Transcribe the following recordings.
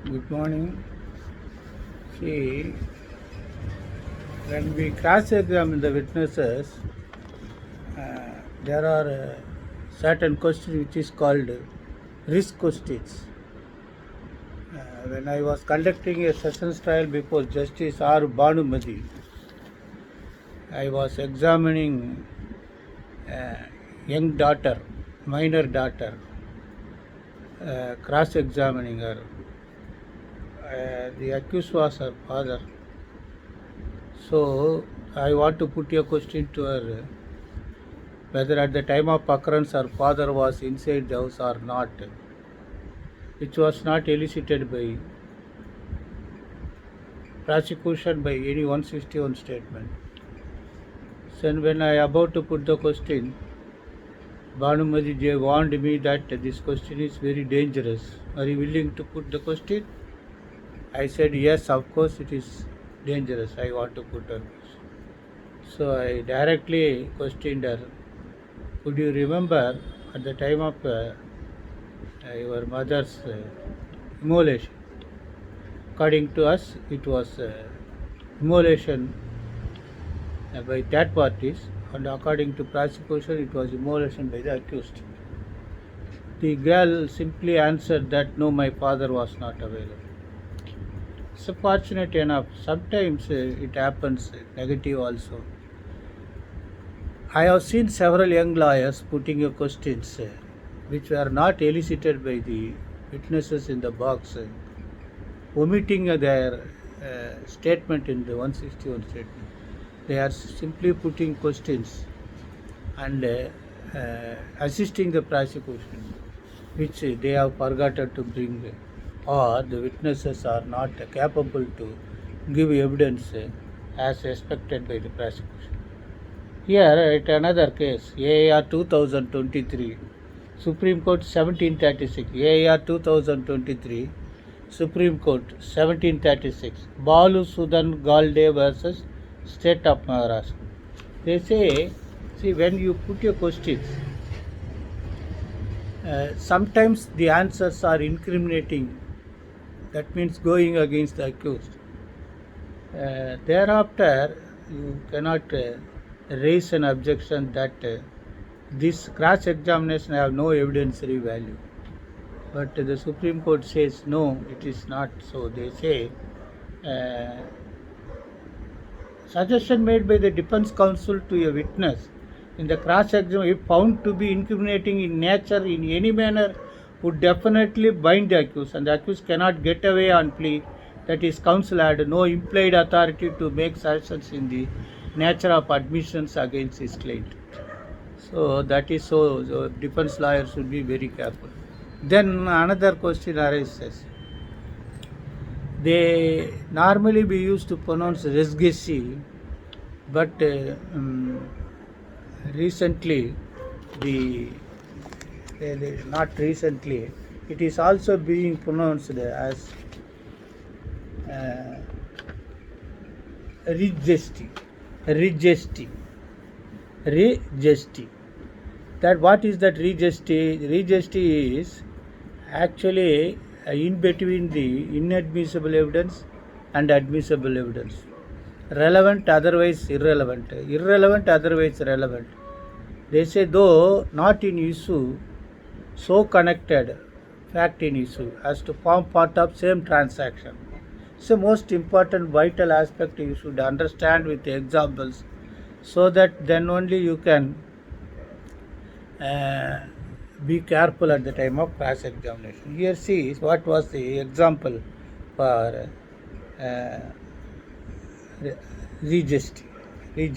Good morning. See, when we cross-examine the witnesses, there are certain questions which is called risk questions. When I was conducting a sessions trial before Justice R. Bhanumati, I was examining young daughter, minor daughter, cross-examining her. The accused was her father. So I want to put a question to her whether at the time of occurrence her father was inside the house or not, which was not elicited by prosecution by any 161 statement. So when I about to put the question, Bhanumati J warned me that this question is very dangerous. Are you willing to put the question? I said yes, of course it is dangerous. I want to put her. So I directly questioned her. Could you remember at the time of your mother's immolation? According to us, it was immolation by third parties, and according to prosecution, it was immolation by the accused. The girl simply answered that no, my father was not available. So fortunate enough, sometimes it happens negative also. I have seen several young lawyers putting a questions which were not elicited by the witnesses in the box, omitting their statement in the 161 statement. They are simply putting questions and assisting the prosecution, which they have forgotten to bring, or the witnesses are not capable to give evidence as expected by the prosecution. Here, at another case, AAR 2023, Supreme Court 1736, AAR 2023, Supreme Court 1736, Balu Sudan Galde versus State of Maharashtra. They say, see, when you put your questions, sometimes the answers are incriminating, that means going against the accused. Thereafter, you cannot raise an objection that this cross-examination have no evidentiary value. But the Supreme Court says no, it is not so. They say suggestion made by the defense counsel to a witness in the cross-examination, if found to be incriminating in nature in any manner, would definitely bind the accused, and the accused cannot get away on plea that his counsel had no implied authority to make suggestions in the nature of admissions against his client. So that is so defense lawyers should be very careful. Then another question arises. They normally be used to pronounce resgesi, but recently, not recently, it is also being pronounced as regesti, regesti, regesti. That what is that regesti? Regesti is actually in between the inadmissible evidence and admissible evidence. Relevant, otherwise irrelevant. Irrelevant, otherwise relevant. They say though not in issue, so connected, fact in issue, as to form part of same transaction. It's the most important vital aspect you should understand with examples, so that then only you can be careful at the time of cross examination. Here see what was the example for regest. They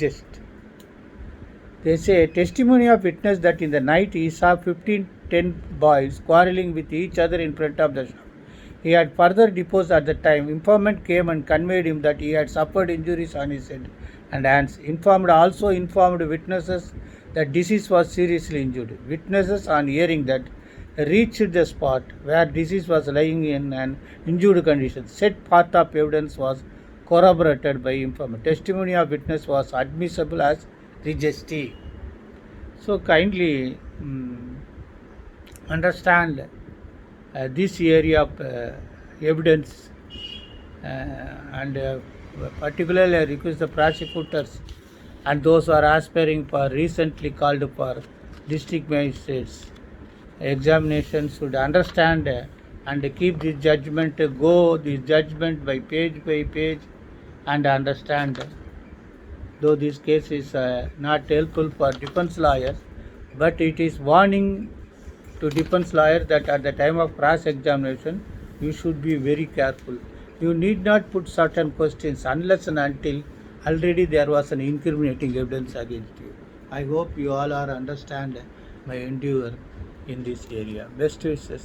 say testimony of witness that in the night he saw 15-10 boys quarreling with each other in front of the shop. He had further deposed at the time. Informant came and conveyed him that he had suffered injuries on his head and hands. Also informed witnesses that deceased was seriously injured. Witnesses, on hearing that, reached the spot where deceased was lying in an injured condition. Said part of evidence was corroborated by informant. Testimony of witness was admissible as regesti. So kindly understand this area of evidence, and particularly I request the prosecutors and those who are aspiring for recently called for district magistrates examination should understand and keep this judgment, go this judgment by page and understand. Though this case is not helpful for defense lawyers, but it is warning to defense lawyer that at the time of cross examination you should be very careful. You need not put certain questions unless and until already there was an incriminating evidence against you. I hope you all are understand my endeavor in this area. Best wishes.